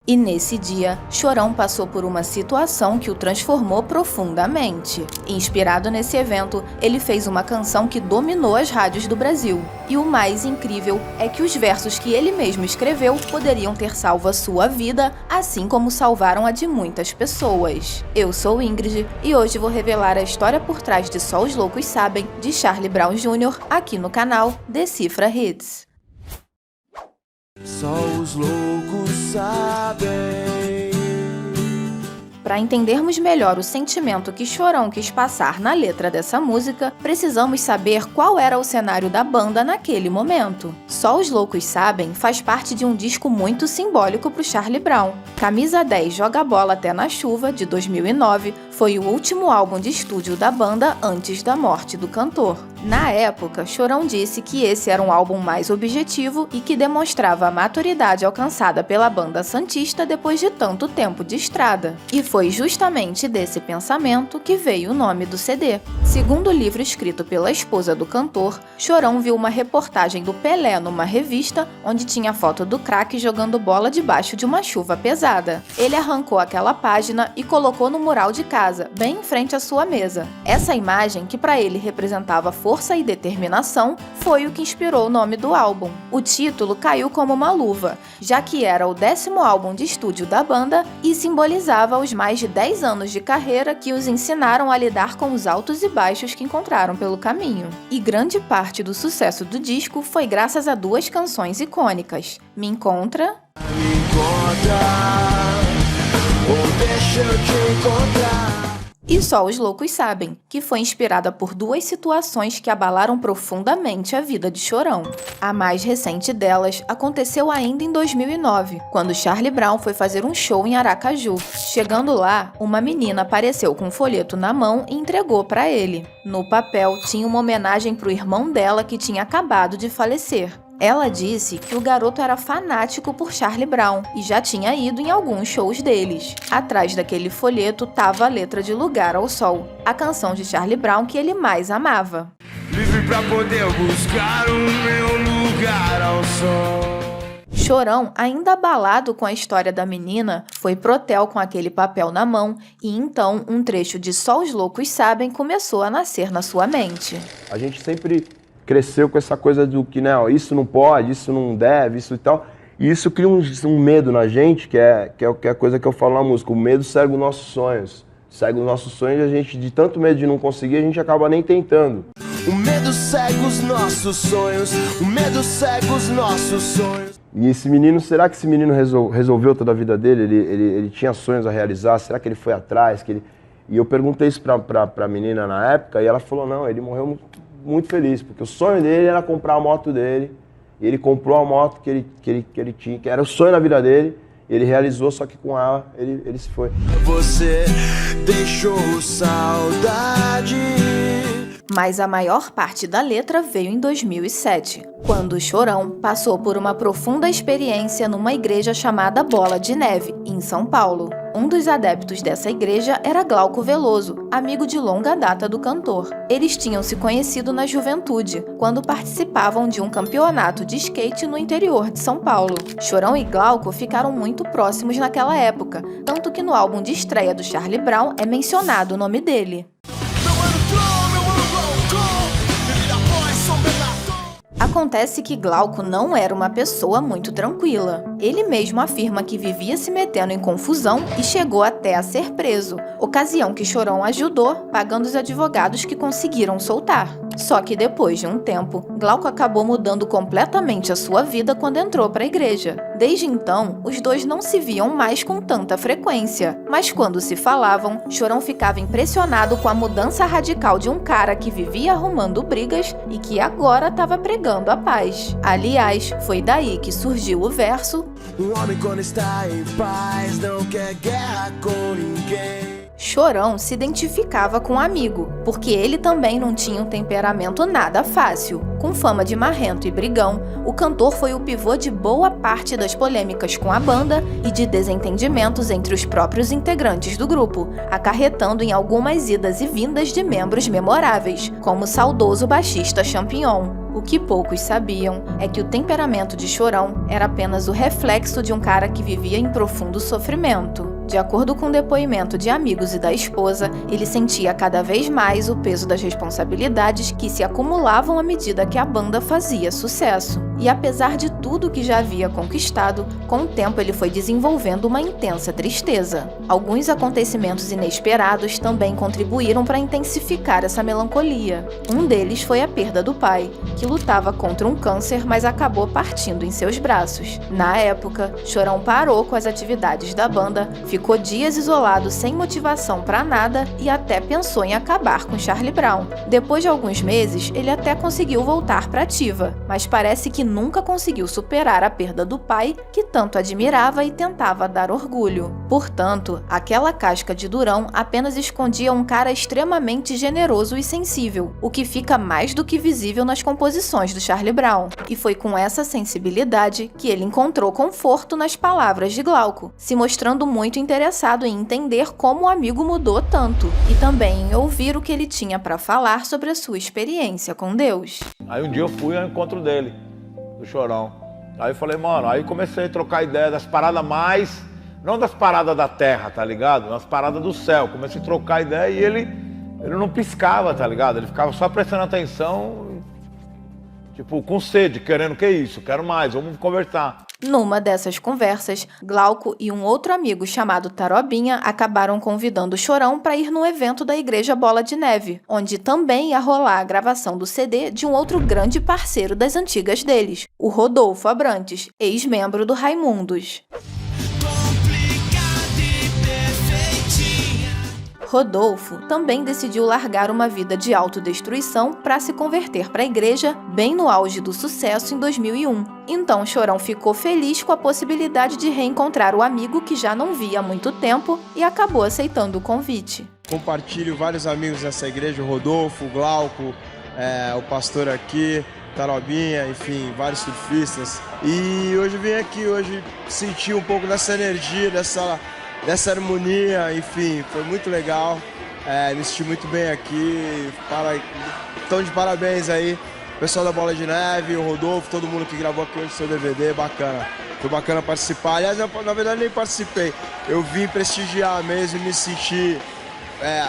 E nesse dia, Chorão passou por uma situação que o transformou profundamente. Inspirado nesse evento, ele fez uma canção que dominou as rádios do Brasil. E o mais incrível é que os versos que ele mesmo escreveu poderiam ter salvo a sua vida, assim como salvaram a de muitas pessoas. Eu sou Ingrid e hoje vou revelar a história por trás de Só os Loucos Sabem, de Charlie Brown Jr., aqui no canal Decifra Hits. Só os loucos sabem. Para entendermos melhor o sentimento que Chorão quis passar na letra dessa música, precisamos saber qual era o cenário da banda naquele momento. Só os Loucos Sabem faz parte de um disco muito simbólico para o Charlie Brown. Camisa 10 Joga Bola Até na Chuva, de 2009, foi o último álbum de estúdio da banda antes da morte do cantor. Na época, Chorão disse que esse era um álbum mais objetivo e que demonstrava a maturidade alcançada pela banda santista depois de tanto tempo de estrada. E foi justamente desse pensamento que veio o nome do CD. Segundo o livro escrito pela esposa do cantor, Chorão viu uma reportagem do Pelé numa revista onde tinha foto do craque jogando bola debaixo de uma chuva pesada. Ele arrancou aquela página e colocou no mural de casa, bem em frente à sua mesa. Essa imagem, que para ele representava força e determinação, foi o que inspirou o nome do álbum. O título caiu como uma luva, já que era o 10º álbum de estúdio da banda e simbolizava os mais de 10 anos de carreira que os ensinaram a lidar com os altos e baixos que encontraram pelo caminho. E grande parte do sucesso do disco foi graças a duas canções icônicas, Me Encontra Ou deixa eu te encontrar. E Só os Loucos Sabem, que foi inspirada por duas situações que abalaram profundamente a vida de Chorão. A mais recente delas aconteceu ainda em 2009, quando Charlie Brown foi fazer um show em Aracaju. Chegando lá, uma menina apareceu com um folheto na mão e entregou para ele. No papel tinha uma homenagem para o irmão dela que tinha acabado de falecer. Ela disse que o garoto era fanático por Charlie Brown e já tinha ido em alguns shows deles. Atrás daquele folheto estava a letra de Lugar ao Sol, a canção de Charlie Brown que ele mais amava. Livre pra poder buscar o meu lugar ao sol. Chorão, ainda abalado com a história da menina, foi pro hotel com aquele papel na mão e então um trecho de Só os Loucos Sabem começou a nascer na sua mente. A gente sempre cresceu com essa coisa do que, né, isso não pode, isso não deve, isso e tal. E isso cria um medo na gente, que é a coisa que eu falo na música. O medo cega os nossos sonhos. Cega os nossos sonhos e a gente, de tanto medo de não conseguir, a gente acaba nem tentando. O medo cega os nossos sonhos, o medo cega os nossos sonhos. E esse menino, será que esse menino resolveu toda a vida dele? Ele tinha sonhos a realizar? Será que ele foi atrás? E eu perguntei isso pra menina na época e ela falou, não, ele morreu muito feliz, porque o sonho dele era comprar a moto dele, e ele comprou a moto que ele tinha, que era o sonho da vida dele, ele realizou, só que com ela ele se foi. Você deixou saudade. Mas a maior parte da letra veio em 2007, quando o Chorão passou por uma profunda experiência numa igreja chamada Bola de Neve, em São Paulo. Um dos adeptos dessa igreja era Glauco Veloso, amigo de longa data do cantor. Eles tinham se conhecido na juventude, quando participavam de um campeonato de skate no interior de São Paulo. Chorão e Glauco ficaram muito próximos naquela época, tanto que no álbum de estreia do Charlie Brown é mencionado o nome dele. Acontece que Glauco não era uma pessoa muito tranquila. Ele mesmo afirma que vivia se metendo em confusão e chegou até a ser preso, ocasião que Chorão ajudou, pagando os advogados que conseguiram soltar. Só que depois de um tempo, Glauco acabou mudando completamente a sua vida quando entrou para a igreja. Desde então, os dois não se viam mais com tanta frequência, mas quando se falavam, Chorão ficava impressionado com a mudança radical de um cara que vivia arrumando brigas e que agora estava pregando a paz. Aliás, foi daí que surgiu o verso: Um homem quando está em paz não quer guerra com ninguém. Chorão se identificava com o amigo, porque ele também não tinha um temperamento nada fácil. Com fama de marrento e brigão, o cantor foi o pivô de boa parte das polêmicas com a banda e de desentendimentos entre os próprios integrantes do grupo, acarretando em algumas idas e vindas de membros memoráveis, como o saudoso baixista Champignon. O que poucos sabiam é que o temperamento de Chorão era apenas o reflexo de um cara que vivia em profundo sofrimento. De acordo com o depoimento de amigos e da esposa, ele sentia cada vez mais o peso das responsabilidades que se acumulavam à medida que a banda fazia sucesso. E apesar de tudo que já havia conquistado, com o tempo ele foi desenvolvendo uma intensa tristeza. Alguns acontecimentos inesperados também contribuíram para intensificar essa melancolia. Um deles foi a perda do pai, que lutava contra um câncer, mas acabou partindo em seus braços. Na época, Chorão parou com as atividades da banda, ficou dias isolado sem motivação para nada e até pensou em acabar com Charlie Brown. Depois de alguns meses, ele até conseguiu voltar para a ativa, mas parece que nunca conseguiu superar a perda do pai, que tanto admirava e tentava dar orgulho. Portanto, aquela casca de durão apenas escondia um cara extremamente generoso e sensível, o que fica mais do que visível nas composições do Charlie Brown. E foi com essa sensibilidade que ele encontrou conforto nas palavras de Glauco, se mostrando muito interessado em entender como o amigo mudou tanto, e também em ouvir o que ele tinha para falar sobre a sua experiência com Deus. Aí um dia eu fui ao encontro dele, do Chorão. Aí eu falei, mano, aí comecei a trocar ideia das paradas mais, não das paradas da terra, tá ligado? Das paradas do céu. Comecei a trocar ideia e ele não piscava, tá ligado? Ele ficava só prestando atenção, tipo, com sede, querendo, que isso? Quero mais, vamos conversar. Numa dessas conversas, Glauco e um outro amigo chamado Tarobinha acabaram convidando o Chorão para ir no evento da Igreja Bola de Neve, onde também ia rolar a gravação do CD de um outro grande parceiro das antigas deles, o Rodolfo Abrantes, ex-membro do Raimundos. Rodolfo também decidiu largar uma vida de autodestruição para se converter para a igreja bem no auge do sucesso em 2001. Então Chorão ficou feliz com a possibilidade de reencontrar o amigo que já não via há muito tempo e acabou aceitando o convite. Compartilho vários amigos nessa igreja, o Rodolfo, o Glauco, o pastor aqui, Tarobinha, enfim, vários surfistas. E hoje eu vim aqui, senti um pouco dessa energia, dessa harmonia, enfim, foi muito legal, me senti muito bem aqui, então de parabéns aí, pessoal da Bola de Neve, o Rodolfo, todo mundo que gravou aqui hoje o seu DVD, bacana, foi bacana participar, aliás, na verdade nem participei, eu vim prestigiar mesmo e me senti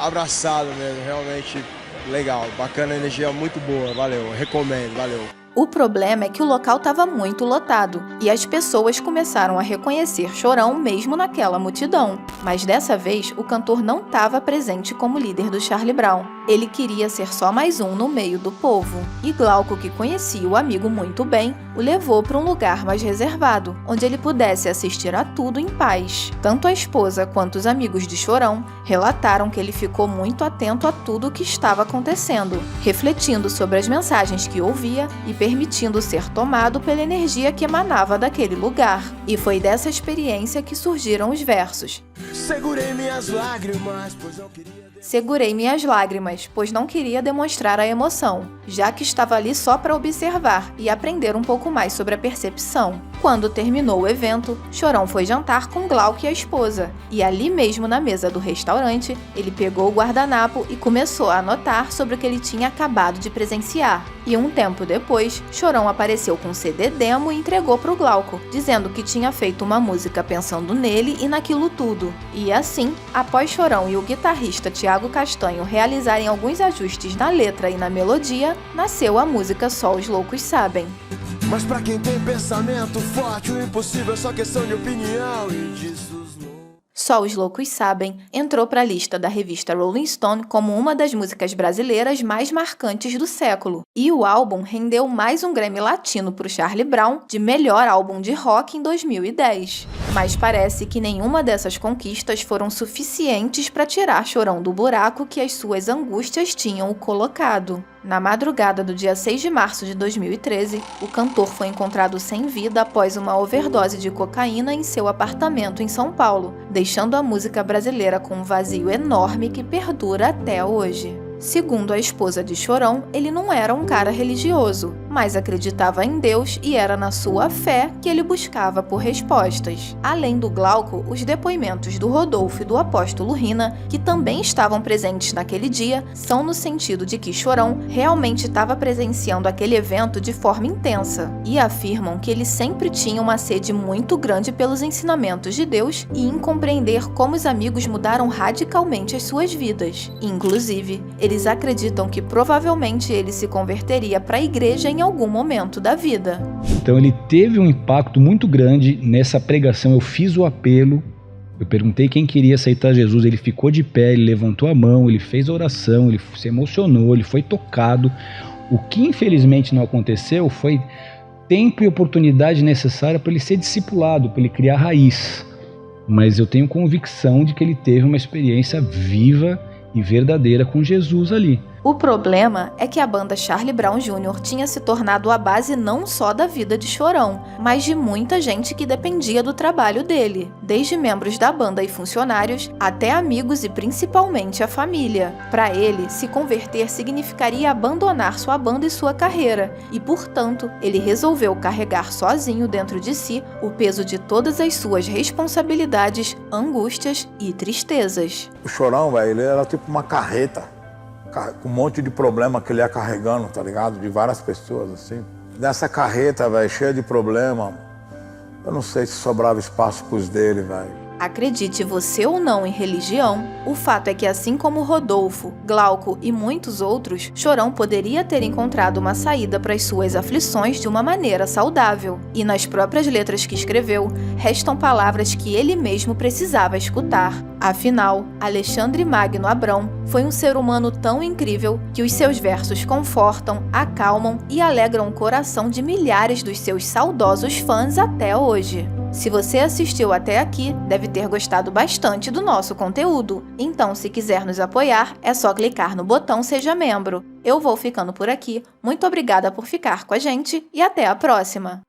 abraçado mesmo, realmente legal, bacana, energia muito boa, valeu, recomendo, valeu. O problema é que o local estava muito lotado e as pessoas começaram a reconhecer Chorão mesmo naquela multidão. Mas dessa vez, o cantor não estava presente como líder do Charlie Brown. Ele queria ser só mais um no meio do povo. E Glauco, que conhecia o amigo muito bem, o levou para um lugar mais reservado, onde ele pudesse assistir a tudo em paz. Tanto a esposa quanto os amigos de Chorão relataram que ele ficou muito atento a tudo o que estava acontecendo, refletindo sobre as mensagens que ouvia e permitindo ser tomado pela energia que emanava daquele lugar. E foi dessa experiência que surgiram os versos. Segurei minhas lágrimas, pois não queria... Segurei minhas lágrimas, pois não queria demonstrar a emoção, já que estava ali só para observar e aprender um pouco mais sobre a percepção. Quando terminou o evento, Chorão foi jantar com Glauco e a esposa, e ali mesmo na mesa do restaurante, ele pegou o guardanapo e começou a anotar sobre o que ele tinha acabado de presenciar. E um tempo depois, Chorão apareceu com um CD demo e entregou para o Glauco, dizendo que tinha feito uma música pensando nele e naquilo tudo. E assim, após Chorão e o guitarrista Thiago Castanho realizarem alguns ajustes na letra e na melodia, nasceu a música Só os Loucos Sabem. Mas pra quem tem pensamento forte, o impossível é só questão de opinião e disso os loucos. Só os Loucos Sabem entrou para a lista da revista Rolling Stone como uma das músicas brasileiras mais marcantes do século. E o álbum rendeu mais um Grammy Latino para o Charlie Brown de melhor álbum de rock em 2010. Mas parece que nenhuma dessas conquistas foram suficientes para tirar Chorão do buraco que as suas angústias tinham o colocado. Na madrugada do dia 6 de março de 2013, o cantor foi encontrado sem vida após uma overdose de cocaína em seu apartamento em São Paulo, deixando a música brasileira com um vazio enorme que perdura até hoje. Segundo a esposa de Chorão, ele não era um cara religioso, mas acreditava em Deus e era na sua fé que ele buscava por respostas. Além do Glauco, os depoimentos do Rodolfo e do apóstolo Rina, que também estavam presentes naquele dia, são no sentido de que Chorão realmente estava presenciando aquele evento de forma intensa e afirmam que ele sempre tinha uma sede muito grande pelos ensinamentos de Deus e em compreender como os amigos mudaram radicalmente as suas vidas. Inclusive, eles acreditam que provavelmente ele se converteria para a igreja em algum momento da vida. Então ele teve um impacto muito grande nessa pregação. Eu fiz o apelo, eu perguntei quem queria aceitar Jesus, ele ficou de pé, ele levantou a mão, ele fez a oração, ele se emocionou, ele foi tocado. O que infelizmente não aconteceu foi tempo e oportunidade necessária para ele ser discipulado, para ele criar raiz. Mas eu tenho convicção de que ele teve uma experiência viva e verdadeira com Jesus ali. O problema é que a banda Charlie Brown Jr. tinha se tornado a base não só da vida de Chorão, mas de muita gente que dependia do trabalho dele, desde membros da banda e funcionários, até amigos e principalmente a família. Para ele, se converter significaria abandonar sua banda e sua carreira, e portanto, ele resolveu carregar sozinho dentro de si o peso de todas as suas responsabilidades, angústias e tristezas. O Chorão, velho, ele era tipo uma carreta, com um monte de problema que ele ia carregando, tá ligado? De várias pessoas, assim. Nessa carreta, velho, cheia de problema, eu não sei se sobrava espaço pros dele, velho. Acredite você ou não em religião, o fato é que assim como Rodolfo, Glauco e muitos outros, Chorão poderia ter encontrado uma saída para as suas aflições de uma maneira saudável. E nas próprias letras que escreveu, restam palavras que ele mesmo precisava escutar. Afinal, Alexandre Magno Abrão foi um ser humano tão incrível que os seus versos confortam, acalmam e alegram o coração de milhares dos seus saudosos fãs até hoje. Se você assistiu até aqui, deve ter gostado bastante do nosso conteúdo. Então, se quiser nos apoiar, é só clicar no botão Seja Membro. Eu vou ficando por aqui. Muito obrigada por ficar com a gente e até a próxima!